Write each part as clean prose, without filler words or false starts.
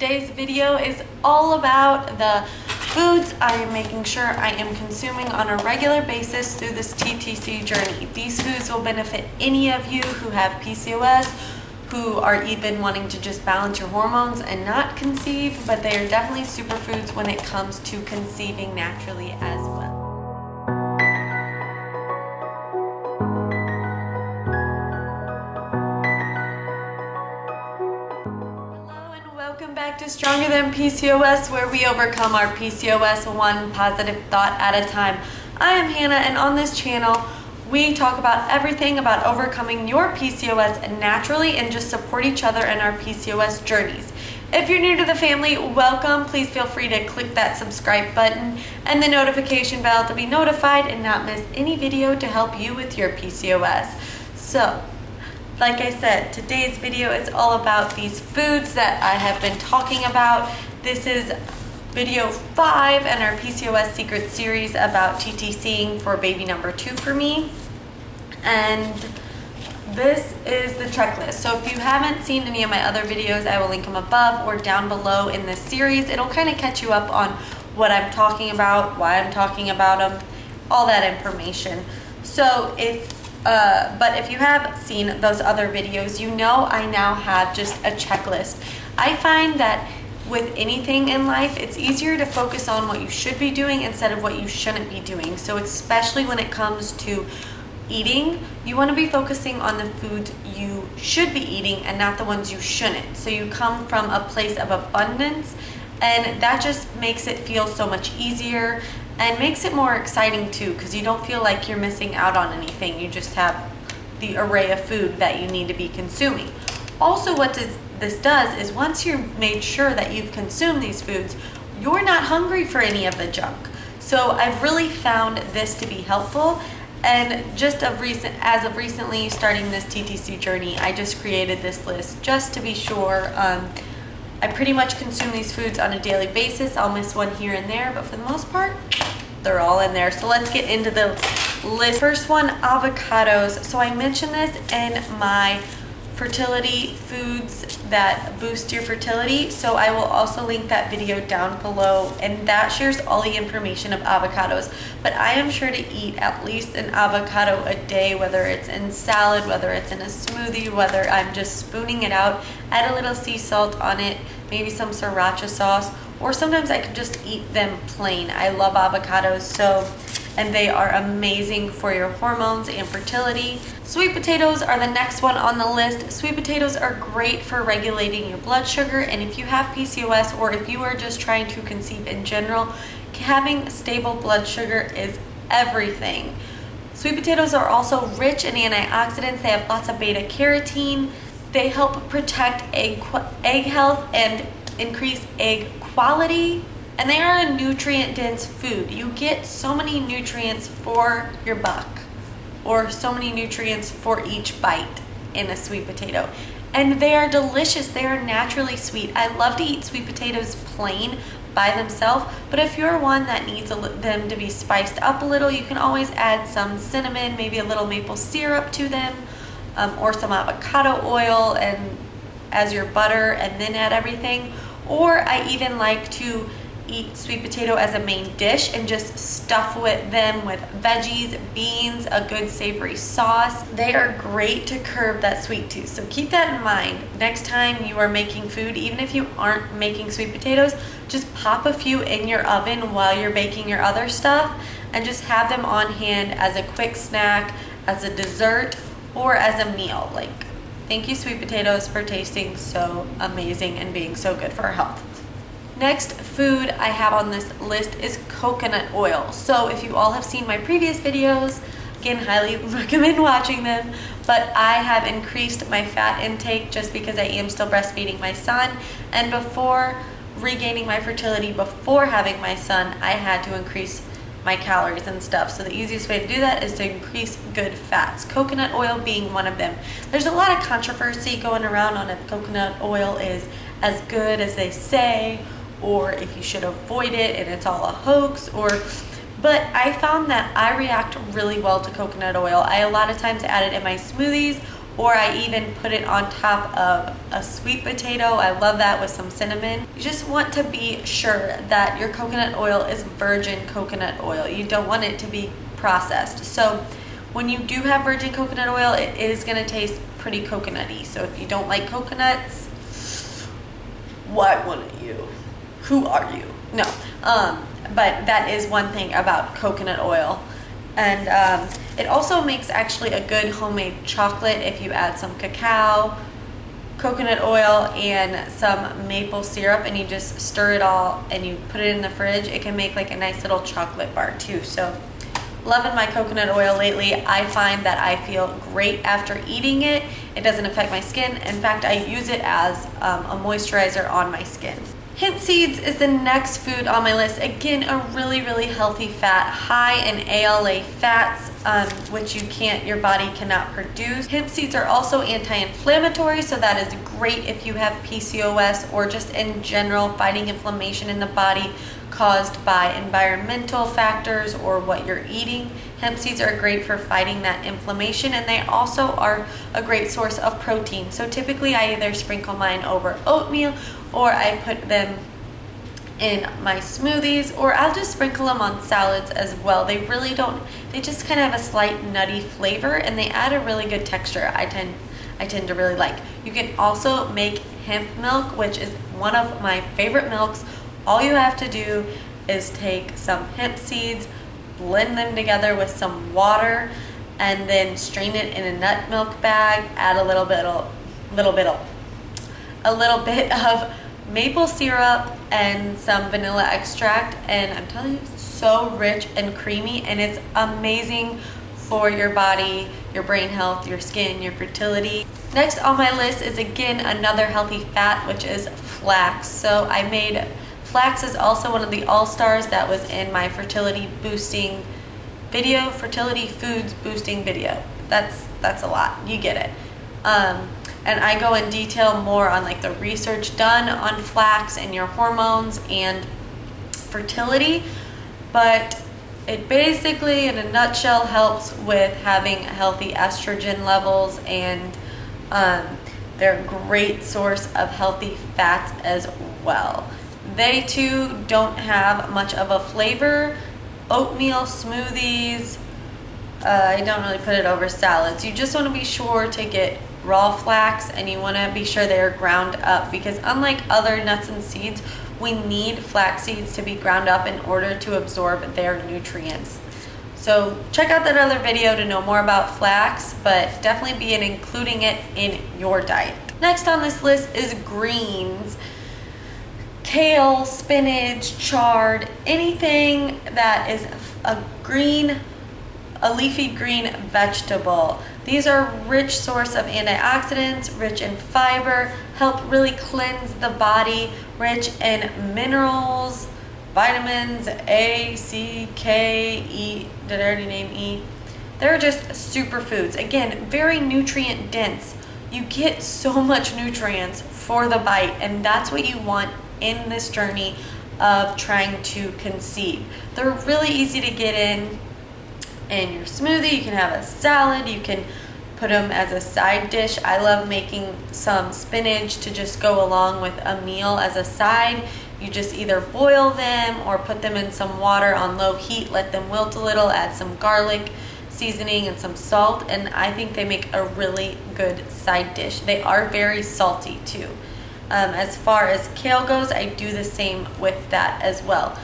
today's video is all about the foods I am making sure I am consuming on a regular basis through this TTC journey. These foods will benefit any of you who have PCOS, who are even wanting to just balance your hormones and not conceive, but they are definitely superfoods when it comes to conceiving naturally as well. Welcome back to Stronger Than PCOS, where we overcome our PCOS one positive thought at a time. I am Hannah, and on this channel, we talk about everything about overcoming your PCOS naturally and just support each other in our PCOS journeys. If you're new to the family, welcome. Please feel free to click that subscribe button and the notification bell to be notified and not miss any video to help you with your PCOS. So, like I said, today's video is all about these foods that I have been talking about. This is video 5 in our PCOS Secret series about TTCing for baby number 2 for me. And this is the checklist. So if you haven't seen any of my other videos, I will link them above or down below in this series. It'll kind of catch you up on what I'm talking about, why I'm talking about them, all that information. So but if you have seen those other videos, you know I now have just a checklist. I find that with anything in life, it's easier to focus on what you should be doing instead of what you shouldn't be doing. So especially when it comes to eating, you want to be focusing on the foods you should be eating and not the ones you shouldn't. So you come from a place of abundance, and that just makes it feel so much easier and makes it more exciting too, because you don't feel like you're missing out on anything. You just have the array of food that you need to be consuming. Also, what this does is once you've made sure that you've consumed these foods, you're not hungry for any of the junk. So I've really found this to be helpful. And just as of recently starting this TTC journey, I just created this list just to be sure. I pretty much consume these foods on a daily basis. I'll miss one here and there, but for the most part, they're all in there. So let's get into the list. First one, avocados. So I mentioned this in my fertility foods that boost your fertility. So I will also link that video down below, and that shares all the information of avocados. But I am sure to eat at least an avocado a day, whether it's in salad, whether it's in a smoothie, whether I'm just spooning it out, add a little sea salt on it, maybe some sriracha sauce, or sometimes I could just eat them plain. I love avocados, and they are amazing for your hormones and fertility. Sweet potatoes are the next one on the list. Sweet potatoes are great for regulating your blood sugar, and if you have PCOS or if you are just trying to conceive in general, having stable blood sugar is everything. Sweet potatoes are also rich in antioxidants. They have lots of beta carotene. They help protect egg health and increase egg quality. And they are a nutrient-dense food. You get so many nutrients for your buck, or so many nutrients for each bite in a sweet potato. And they are delicious. They are naturally sweet. I love to eat sweet potatoes plain by themselves, but if you're one that needs them to be spiced up a little, you can always add some cinnamon, maybe a little maple syrup to them, or some avocado oil and as your butter, and then add everything. Or I even like to eat sweet potato as a main dish and just stuff them with veggies, beans, a good savory sauce. They are great to curb that sweet tooth. So keep that in mind. Next time you are making food, even if you aren't making sweet potatoes, just pop a few in your oven while you're baking your other stuff and just have them on hand as a quick snack, as a dessert, or as a meal. Thank you, sweet potatoes, for tasting so amazing and being so good for our health. Next food I have on this list is coconut oil. So if you all have seen my previous videos, again, highly recommend watching them, but I have increased my fat intake just because I am still breastfeeding my son, and before regaining my fertility, before having my son, I had to increase my calories and stuff. So the easiest way to do that is to increase good fats, coconut oil being one of them. There's a lot of controversy going around on if coconut oil is as good as they say, or if you should avoid it and it's all a hoax, but I found that I react really well to coconut oil. I a lot of times add it in my smoothies or I even put it on top of a sweet potato. I love that with some cinnamon. You just want to be sure that your coconut oil is virgin coconut oil. You don't want it to be processed. So when you do have virgin coconut oil, it is going to taste pretty coconutty. So if you don't like coconuts, why wouldn't you? Who are you? No. But that is one thing about coconut oil. And it also makes actually a good homemade chocolate if you add some cacao, coconut oil, and some maple syrup, and you just stir it all and you put it in the fridge. It can make like a nice little chocolate bar too. So loving my coconut oil lately. I find that I feel great after eating it. It doesn't affect my skin. In fact, I use it as a moisturizer on my skin. Hemp seeds is the next food on my list. Again, a really, really healthy fat, high in ALA fats, which your body cannot produce. Hemp seeds are also anti-inflammatory, so that is great if you have PCOS or just in general fighting inflammation in the body caused by environmental factors or what you're eating. Hemp seeds are great for fighting that inflammation, and they also are a great source of protein. So typically I either sprinkle mine over oatmeal, or I put them in my smoothies, or I'll just sprinkle them on salads as well. They just kind of have a slight nutty flavor, and they add a really good texture I tend to really like. You can also make hemp milk, which is one of my favorite milks. All you have to do is take some hemp seeds, blend them together with some water, and then strain it in a nut milk bag. Add a little bit of maple syrup and some vanilla extract, and I'm telling you, it's so rich and creamy, and it's amazing for your body, your brain health, your skin, your fertility. Next on my list is again another healthy fat, which is flax. So I made flax is also one of the all-stars that was in my fertility boosting video, fertility foods boosting video. That's a lot, you get it. And I go in detail more on like the research done on flax and your hormones and fertility, but it basically in a nutshell helps with having healthy estrogen levels, and they're a great source of healthy fats as well. They too don't have much of a flavor. Oatmeal smoothies, I don't really put it over salads. You just want to be sure to get raw flax, and you want to be sure they're ground up, because unlike other nuts and seeds, we need flax seeds to be ground up in order to absorb their nutrients. So check out that other video to know more about flax, but definitely be including it in your diet. Next on this list is greens. Kale, spinach, chard, anything that is a leafy green vegetable. These are a rich source of antioxidants, rich in fiber, help really cleanse the body, rich in minerals, vitamins A, C, K, E. Did I already name E? They're just superfoods. Again, very nutrient dense. You get so much nutrients for the bite, and that's what you want in this journey of trying to conceive. They're really easy to get in your smoothie. You can have a salad, you can put them as a side dish. I love making some spinach to just go along with a meal as a side. You just either boil them or put them in some water on low heat, let them wilt a little, add some garlic seasoning and some salt, and I think they make a really good side dish. They are very salty too. As far as kale goes, I do the same with that as well.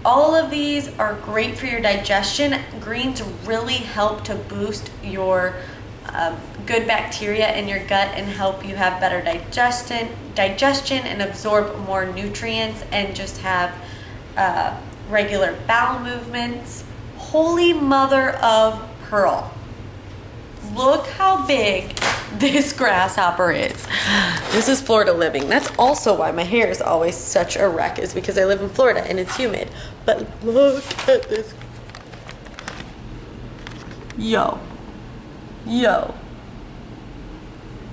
All of these are great for your digestion. Greens really help to boost your good bacteria in your gut and help you have better digestion and absorb more nutrients and just have regular bowel movements. Holy mother of pearl. Look how big this grasshopper is. This is Florida living. That's also why my hair is always such a wreck, is because I live in Florida and it's humid. But look at this. Yo.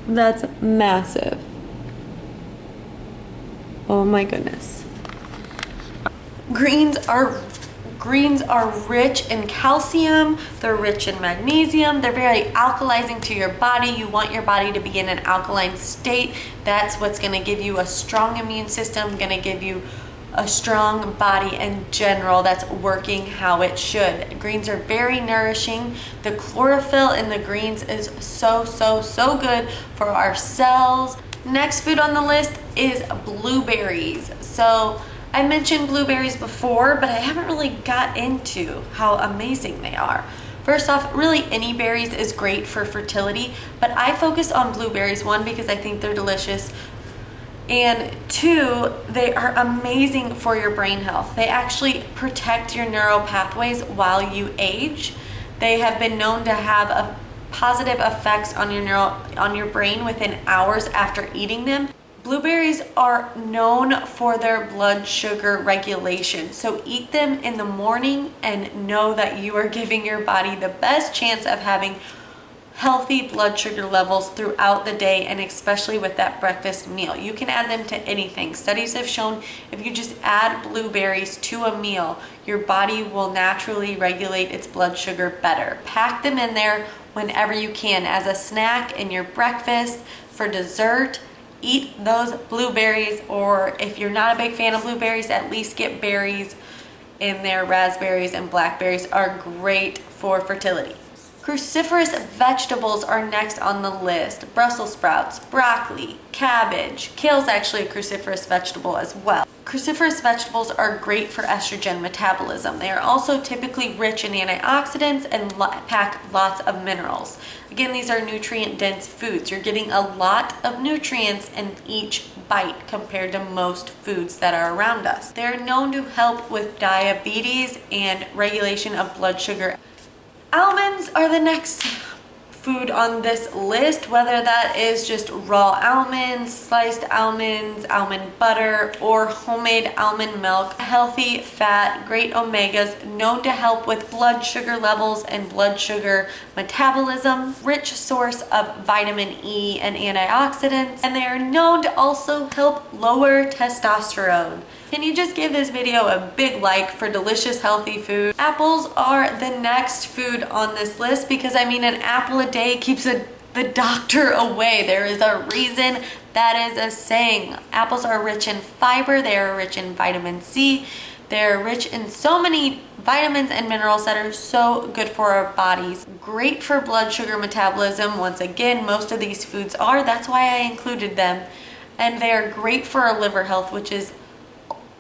That's massive. Oh my goodness. Greens are Greens are rich in calcium, they're rich in magnesium, they're very alkalizing to your body. You want your body to be in an alkaline state. That's what's gonna give you a strong immune system, gonna give you a strong body in general that's working how it should. Greens are very nourishing. The chlorophyll in the greens is so good for our cells. Next food on the list is blueberries. So I mentioned blueberries before, but I haven't really got into how amazing they are. First off, really any berries is great for fertility, but I focus on blueberries, one, because I think they're delicious, and two, they are amazing for your brain health. They actually protect your neural pathways while you age. They have been known to have a positive effects on your brain within hours after eating them. Blueberries are known for their blood sugar regulation. So eat them in the morning and know that you are giving your body the best chance of having healthy blood sugar levels throughout the day, and especially with that breakfast meal. You can add them to anything. Studies have shown if you just add blueberries to a meal, your body will naturally regulate its blood sugar better. Pack them in there whenever you can as a snack in your breakfast, for dessert. Eat those blueberries, or if you're not a big fan of blueberries, at least get berries in there. Raspberries and blackberries are great for fertility. Cruciferous vegetables are next on the list. Brussels sprouts, broccoli, cabbage. Kale's actually a cruciferous vegetable as well. Cruciferous vegetables are great for estrogen metabolism. They are also typically rich in antioxidants and pack lots of minerals. Again, these are nutrient-dense foods. You're getting a lot of nutrients in each bite compared to most foods that are around us. They're known to help with diabetes and regulation of blood sugar. Almonds are the next food on this list, whether that is just raw almonds, sliced almonds, almond butter, or homemade almond milk. Healthy fat, great omegas, known to help with blood sugar levels and blood sugar metabolism. Rich source of vitamin E and antioxidants, and they are known to also help lower testosterone. Can you just give this video a big like for delicious healthy food? Apples are the next food on this list because, I mean, an apple a day keeps the doctor away. There is a reason, that is a saying. Apples are rich in fiber, they are rich in vitamin C, they're rich in so many vitamins and minerals that are so good for our bodies. Great for blood sugar metabolism. Once again, most of these foods are, that's why I included them. And they are great for our liver health, which is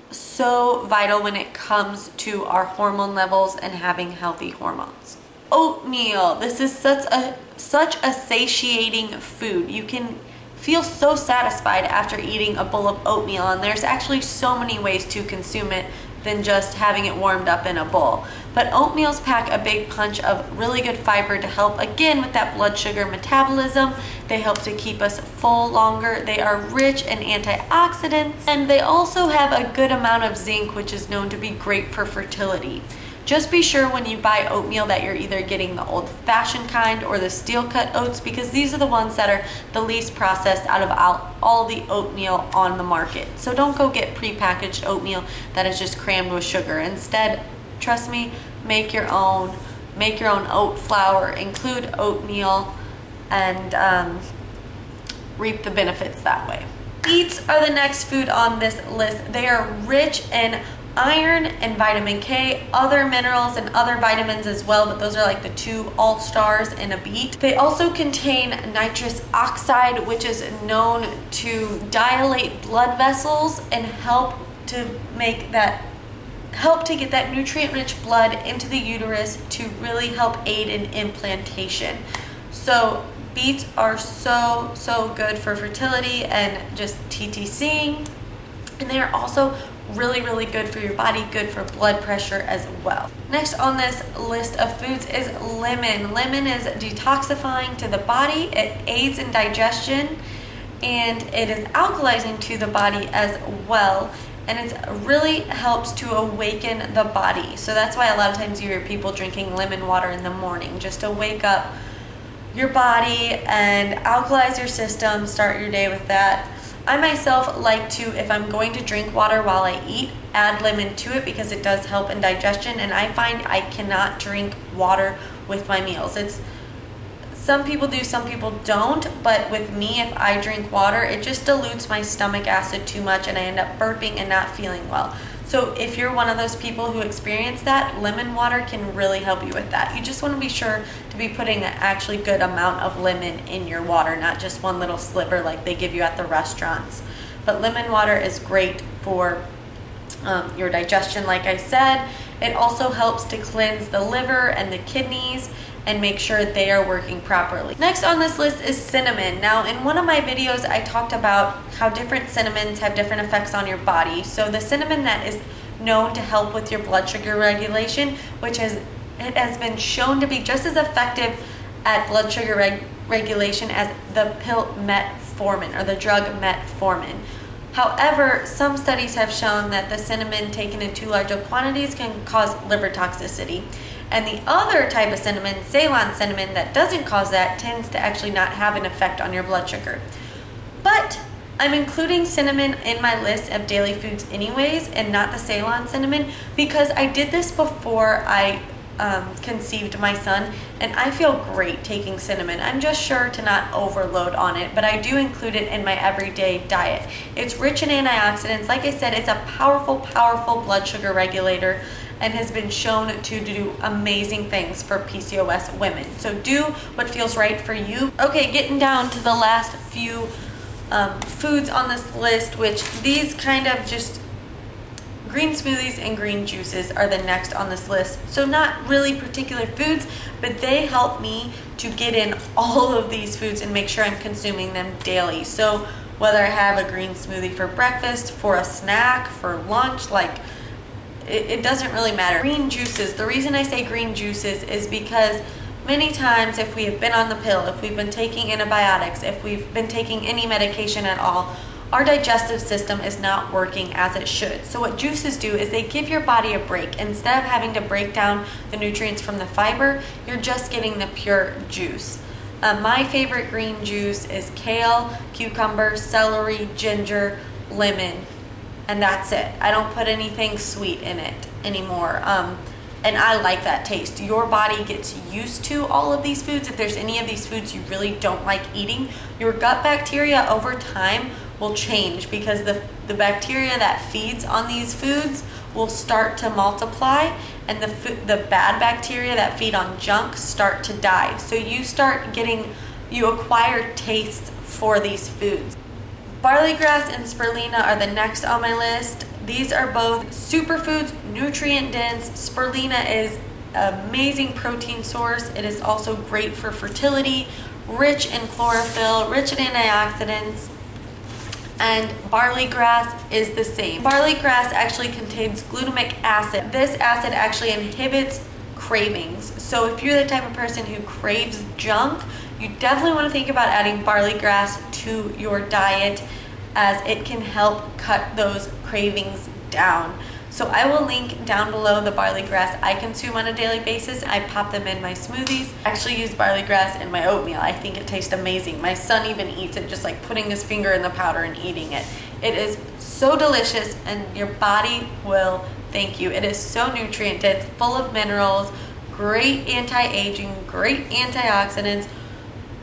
so vital when it comes to our hormone levels and having healthy hormones. Oatmeal. This is such a satiating food. You can feel so satisfied after eating a bowl of oatmeal, and there's actually so many ways to consume it than just having it warmed up in a bowl. But oatmeals pack a big punch of really good fiber to help, again, with that blood sugar metabolism. They help to keep us full longer. They are rich in antioxidants, and they also have a good amount of zinc, which is known to be great for fertility. Just be sure when you buy oatmeal that you're either getting the old-fashioned kind or the steel-cut oats, because these are the ones that are the least processed out of all the oatmeal on the market. So don't go get prepackaged oatmeal that is just crammed with sugar. Instead, trust me, make your own oat flour, include oatmeal, and reap the benefits that way. Beets are the next food on this list. They are rich in iron and vitamin K, other minerals and other vitamins as well, but those are like the two all-stars in a beet. They also contain nitrous oxide, which is known to dilate blood vessels and help to get that nutrient-rich blood into the uterus to really help aid in implantation. So beets are so good for fertility and just TTCing, and they are also really good for your body, good for blood pressure as well. Next on this list of foods is lemon. Lemon is detoxifying to the body, it aids in digestion, and it is alkalizing to the body as well, and it really helps to awaken the body. So that's why a lot of times you hear people drinking lemon water in the morning, just to wake up your body and alkalize your system, start your day with that. I myself like to, if I'm going to drink water while I eat, add lemon to it because it does help in digestion, and I find I cannot drink water with my meals. Some people do, some people don't, but with me, if I drink water, it just dilutes my stomach acid too much and I end up burping and not feeling well. So if you're one of those people who experience that, lemon water can really help you with that. You just want to be sure to be putting an actually good amount of lemon in your water, not just one little sliver like they give you at the restaurants. But lemon water is great for your digestion, like I said. It also helps to cleanse the liver and the kidneys and make sure they are working properly. Next on this list is cinnamon. Now, in one of my videos, I talked about how different cinnamons have different effects on your body. So the cinnamon that is known to help with your blood sugar regulation, it has been shown to be just as effective at blood sugar regulation as the pill metformin or the drug metformin. However, some studies have shown that the cinnamon taken in too large of quantities can cause liver toxicity. And the other type of cinnamon, Ceylon cinnamon, that doesn't cause that tends to actually not have an effect on your blood sugar. But I'm including cinnamon in my list of daily foods anyways, and not the Ceylon cinnamon, because I did this before I conceived my son, and I feel great taking cinnamon. I'm just sure to not overload on it, but I do include it in my everyday diet. It's rich in antioxidants. Like I said, it's a powerful blood sugar regulator and has been shown to do amazing things for PCOS women. So do what feels right for you. Okay, getting down to the last few foods on this list, which these kind of just green smoothies and green juices are the next on this list. So not really particular foods, but they help me to get in all of these foods and make sure I'm consuming them daily. So whether I have a green smoothie for breakfast, for a snack, for lunch, it doesn't really matter. Green juices, the reason I say green juices is because many times if we have been on the pill, if we've been taking antibiotics, if we've been taking any medication at all, our digestive system is not working as it should. So what juices do is they give your body a break. Instead of having to break down the nutrients from the fiber, you're just getting the pure juice. My favorite green juice is kale, cucumber, celery, ginger, lemon, and that's it. I don't put anything sweet in it anymore. And I like that taste. Your body gets used to all of these foods. If there's any of these foods you really don't like eating, your gut bacteria over time will change because the bacteria that feeds on these foods will start to multiply, and the bad bacteria that feed on junk start to die. So you acquire tastes for these foods. Barley grass and spirulina are the next on my list. These are both superfoods, nutrient dense. Spirulina is an amazing protein source. It is also great for fertility, rich in chlorophyll, rich in antioxidants. And barley grass is the same. Barley grass actually contains glutamic acid. This acid actually inhibits cravings. So if you're the type of person who craves junk, you definitely want to think about adding barley grass to your diet, as it can help cut those cravings down. So I will link down below the barley grass I consume on a daily basis. I pop them in my smoothies. I actually use barley grass in my oatmeal. I think it tastes amazing. My son even eats it, just like putting his finger in the powder and eating it. It is so delicious and your body will thank you. It is so nutrient dense, full of minerals, great anti-aging, great antioxidants,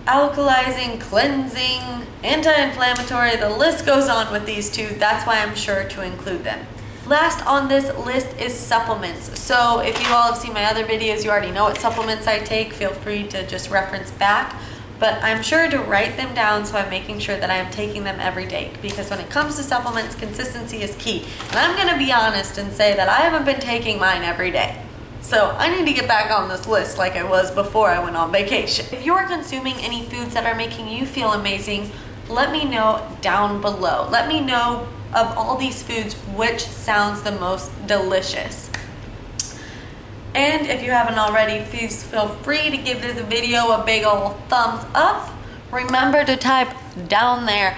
alkalizing, cleansing, anti-inflammatory. The list goes on with these two. That's why I'm sure to include them. Last on this list is supplements. So if you all have seen my other videos, you already know what supplements I take. Feel free to just reference back. But I'm sure to write them down, so I'm making sure that I am taking them every day. Because when it comes to supplements, consistency is key. And I'm going to be honest and say that I haven't been taking mine every day. So I need to get back on this list like I was before I went on vacation. If you're consuming any foods that are making you feel amazing, let me know down below. Let me know of all these foods which sounds the most delicious. And if you haven't already, please feel free to give this video a big old thumbs up. Remember to type down there,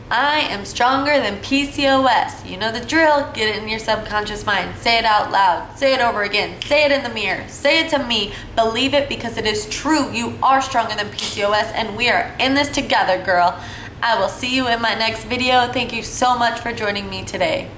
I am stronger than PCOS. You know the drill. Get it in your subconscious mind. Say it out loud. Say it over again. Say it in the mirror. Say it to me. Believe it, because it is true. You are stronger than PCOS and we are in this together, girl. I will see you in my next video. Thank you so much for joining me today.